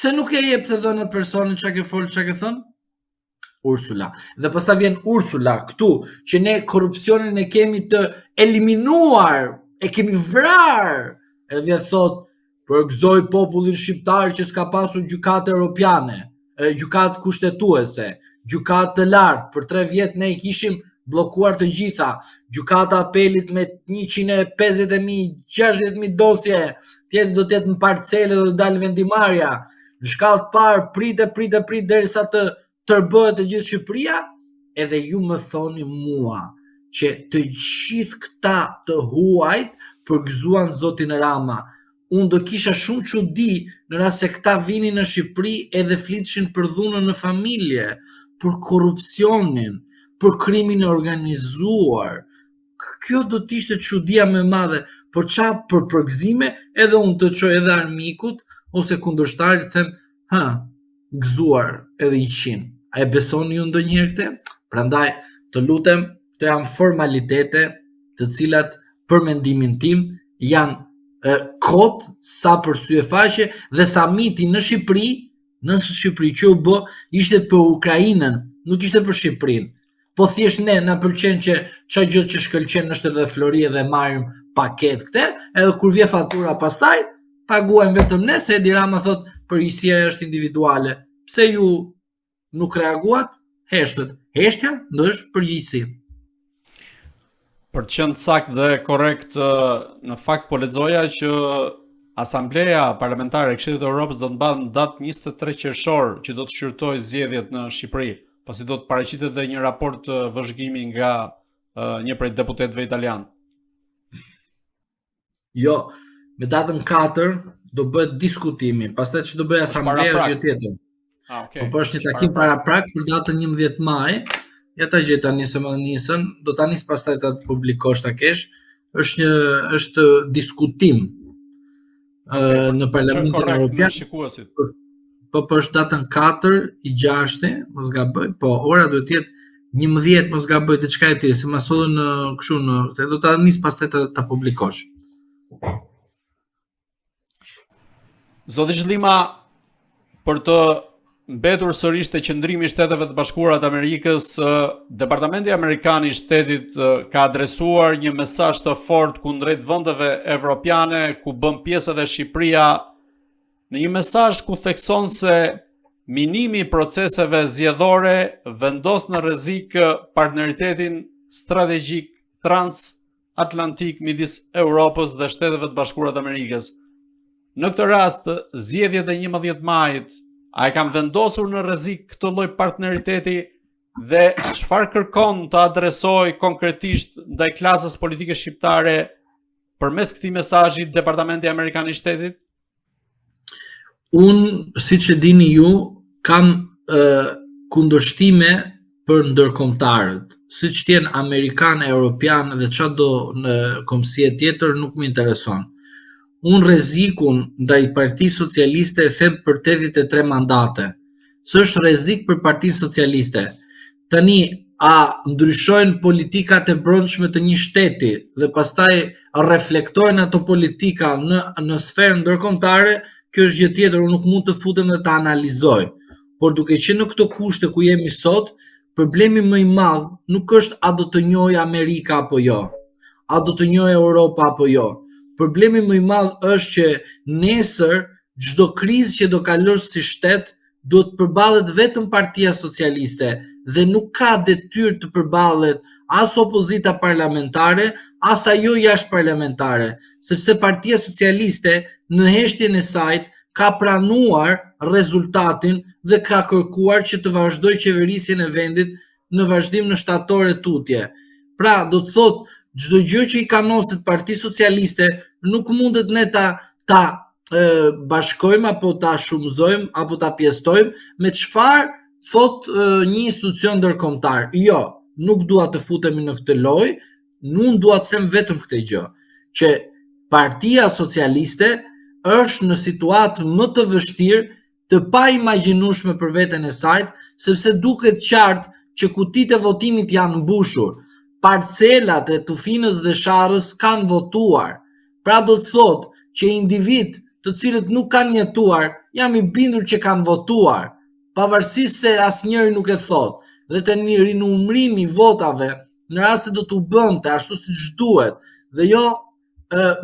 pse nuk e jep të dhënat personit çka ke fol, çka ke thënë? Ursula. Dhe pastaj vjen Ursula këtu, që ne korrupsionin e kemi të eliminuar, e kemi vrar. Edhe vjen thot, përgëzoj popullin shqiptar që s'ka pasur gjykatë europiane, gjykatë kushtetuese, gjykatë të lartë. Për 3 vjet ne I kishim bllokuar të gjitha. Gjykata apelit me 150.000, 60.000 dosje, tjetër do të jetë në parcele dhe do dalë vendimarrja. Në shkallë të parë prit derisa të tërbëhet e gjithë Shqipëria, edhe ju më thoni mua që të gjithë këta të huajt përgëzuan zotin Rama. Unë do kisha shumë çudi në rast se këta vinin në Shqipëri edhe flitshin për dhunën në familje, për korrupsionin, për krimin e organizuar. Kjo do të ishte çudia më e madhe, por çfarë për përgëzime, edhe unë të çoj edhe armikut ose kundërshtarit them, gëzuar edhe 100. A e besoni ju ndonjëherë këtë? Prandaj të lutem, këto janë formalitete të cilat për mendimin tim janë kot sa për sy e faqe dhe samiti në Shqipëri që u bë ishte për Ukrainën, nuk ishte për Shqipërinë. Po thjesht ne na pëlqen që çfarë gjë që shkëlqen është edhe flori dhe marrim paket këtë, edhe kur vjen fatura pastaj paguajmë vetëm ne, se Edi Rama thot përgjegjësia është individuale. Pse ju nuk reaguat? Heshtët. Heshtja është përgjegjësi. Për të qenë saktë dhe korrekt, në fakt po lexoja që Asambleja Parlamentare e Këshillit të Evropës do të mbahet datë 23 qershor që do të shqyrtojë zgjedhjet në Shqipëri, pasi do të paraqitet edhe një raport vëzhgimi nga një prej deputetëve italian. Jo, me datën 4 do bëhet diskutimi, pastaj që do bëj asambleja është gjë tjetër. Okay. Po është një takim para prak për datën 11 maj. Ja ta gjej tani se më nisën, do ta nis pastaj ta publikosh ta kesh. Është diskutim në Parlamentin Evropian. Po është datën 4 I 6, mos gaboj, po ora duhet të jetë 11, mos gaboj diçka e tillë, se më sollën kështu në, do ta nis pastaj ta publikosh. Zoti Zhlima, për të mbetur sërish te qëndrimi I Shteteve të Bashkuara të Amerikës, Departamenti Amerikan I Shtetit ka adresuar një mesazh të fortë kundrejt vendeve evropiane ku bën pjesë edhe Shqipëria, në një mesazh ku thekson se minimi I proceseve zgjedhore vendos në rrezik partneritetin strategjik transatlantik midis Europës dhe Shteteve të Bashkuara të Amerikës. Në këtë rast, zgjedhjet e 11 majit a e kam vendosur në rrezik këtë lloj partneriteti dhe çfarë kërkon të adresoj konkretisht ndaj klasës politike shqiptare përmes këtij mesazhi Departamenti Amerikan I Shtetit? Unë, siç e dini ju, kam kundërshtime për ndërkombëtarët. Siç të jenë amerikan, europian dhe çdo në kombësie tjetër nuk më intereson. Unë rrezikun ndaj Partisë Socialiste e them për 83 mandate. S'është rrezik për Partinë Socialiste. Tani, a ndryshojnë politikat e brendshme të një shteti dhe pastaj reflektojnë ato politika në sferën ndërkombëtare, kjo është gjë tjetër, unë nuk mund të futem dhe të analizoj. Por duke qenë në këto kushte ku jemi sot, problemi më I madh nuk është a do të njohë Amerika apo jo, a do të njohë Europa apo jo. Problemi më I madh është që nesër çdo krizë që do kalosh si shtet duhet të përballet vetëm Partia Socialiste dhe nuk ka detyrë të përballet as opozita parlamentare, as ajo jashtëparlamentare, sepse Partia Socialiste në heshtjen e saj ka pranuar rezultatin dhe ka kërkuar që të vazhdojë qeverisjen e vendit në vazhdim në shtatore tutje. Pra, do të thotë çdo gjë që I kanoset Partisë Socialiste nuk mundet ne ta bashkojmë apo ta shumëzojmë apo ta pjestojmë me çfarë thot një institucion ndërkombëtar. Jo, nuk dua të futemi në këtë lojë, nuk dua të them vetëm këtë gjë, që Partia Socialiste është në situatë më të vështirë, të pa imagjinueshme për veten e saj, sepse duket qartë që kutitë e votimit janë mbushur. Parcelat e Tufinës dhe Sharrës kanë votuar. Pra do të thotë që individ të cilët nuk kanë jetuar jam i bindur që kanë votuar, pavarësisht se asnjëri nuk e thot, dhe të një rinumërimi votave në rast se do t'u bënte ashtu siç duhet, dhe jo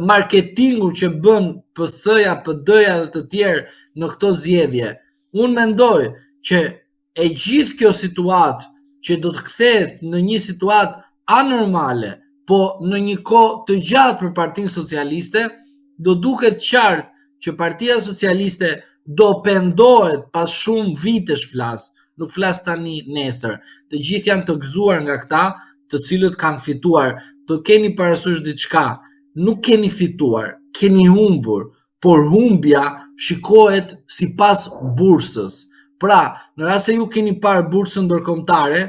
marketingu që bën PS-ja, PD-ja dhe të tjerë në këto zgjedhje. Unë mendoj që e gjithë kjo situatë që do të kthehet në një situatë anormale, po në një kohë të gjatë për Partinë Socialiste, do duket qartë që Partia Socialiste do pendohet pas shumë vitesh nuk flas tani nesër. Të gjithë janë të gëzuar nga këta, të cilët kanë fituar. Të keni parasysh diçka, nuk keni fituar, keni humbur, por humbja shikohet sipas bursës. Pra, në rast se ju keni parë bursën ndërkombëtare,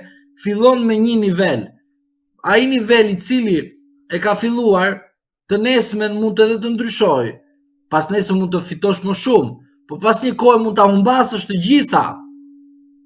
fillon me një nivel. Ai nivel i cili e ka filluar, të nesmen mund edhe të ndryshojë. Pas nesër mund të fitosh më shumë, por pas një kohë mund ta humbasësh të gjitha.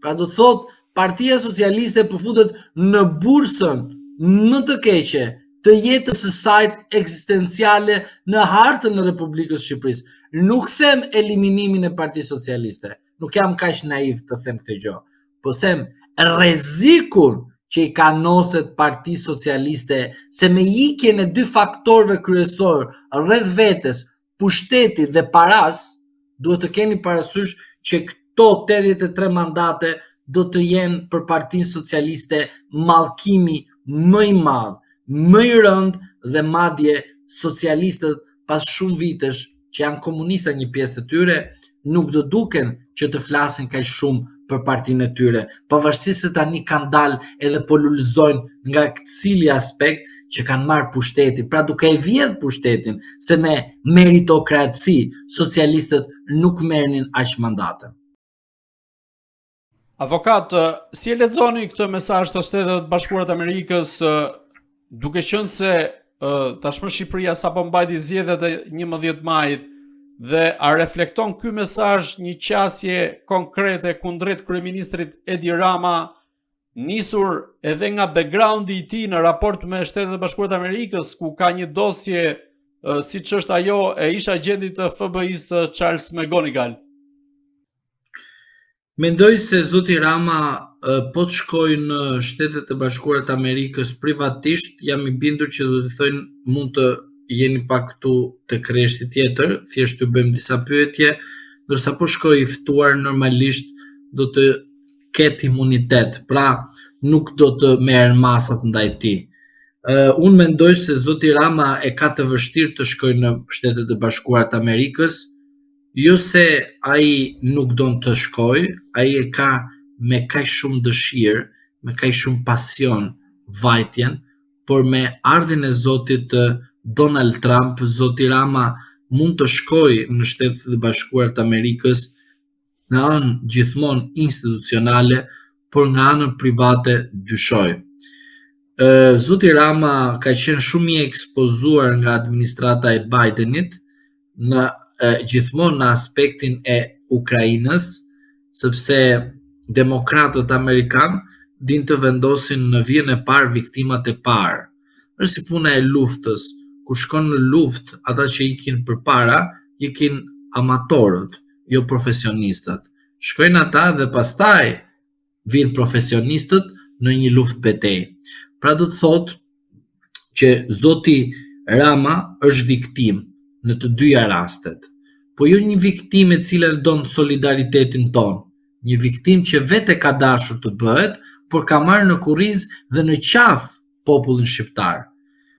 Pra do të thotë Partia Socialiste përfutet në bursën më të keqe të jetës së saj ekzistenciale në hartën e Republikës Shqipërisë. Nuk them eliminimin e Partisë Socialiste. Nuk jam kaq naiv të them këtë gjë. Po them rrezikun që i ka noset Partisë Socialiste, se me ikjen e dy faktorëve kryesor rreth vetes, pushtetit dhe paras, duhet të keni parasysh që këto 83 mandate do të jenë për Partinë Socialiste mallkimi më i madh, më i rënd, dhe madje socialistët pas shumë vitesh që janë komunista një pjesë e tyre, nuk do duken që të flasin kaq shumë për partinë e tyre, pavarësisht se tani kanë dalë edhe po lulëzojnë nga cili aspekt që kanë marrë pushtetin, pra duke e vjedh pushtetin, se me meritokraci socialistët nuk merrnin aq mandate. Avokat, si e lexoni këtë mesazh të Shtetet Bashkuara të Amerikës, duke qenë se tashmë Shqipëria sapo mbajti zgjedhjet e 11 majit, dhe a reflekton ky mesazh një qasje konkrete kundrejt kryeministrit Edi Rama, nisur edhe nga backgroundi i tij në raport me Shtetet Bashkuara të Amerikës, ku ka një dosje siç është ajo e ish agentit të FBI-s Charles McGonigal? Mendoj se zoti Rama po të shkojë në Shtetet e Bashkuara të Amerikës privatisht, jam i bindur që do të thonë mund të jeni pak këtu të kreshti tjetër, thjesht të bëjmë disa pyetje, ndërsa po shkoj i ftuar normalisht do të ketë imunitet, pra nuk do të merren masat ndaj tij. Unë mendoj se zoti Rama e ka të vështirë të shkojë në Shtetet e Bashkuara të Amerikës, jo se ai nuk don të shkojë, ai e ka me kaq shumë dëshirë, me kaq shumë pasion vajtjen, por me ardhin e zotit Donald Trump, zoti Rama mund të shkojë në Shtetet e Bashkuara të Amerikës në anë gjithmonë institucionale, por nga anën private dyshoj. Zoti Rama ka qenë shumë i ekspozuar nga administrata e Bidenit në gjithmonë në aspektin e Ukrainës, sepse demokratët amerikanë din të vendosin në vijën e parë viktimat e parë. Është si puna e luftës, ku shkon në luftë ata që ikin përpara, ikin amatorët, jo profesionistët. Shkojnë ata dhe pastaj vinë profesionistët në një luftë betejë. Pra do të thotë që zoti Rama është viktim në të dyja rastet, po jo një viktim e cila don solidaritetin ton, një viktim që vetë ka dashur të bëhet, por ka marrë në kurriz dhe në qafë popullin shqiptar.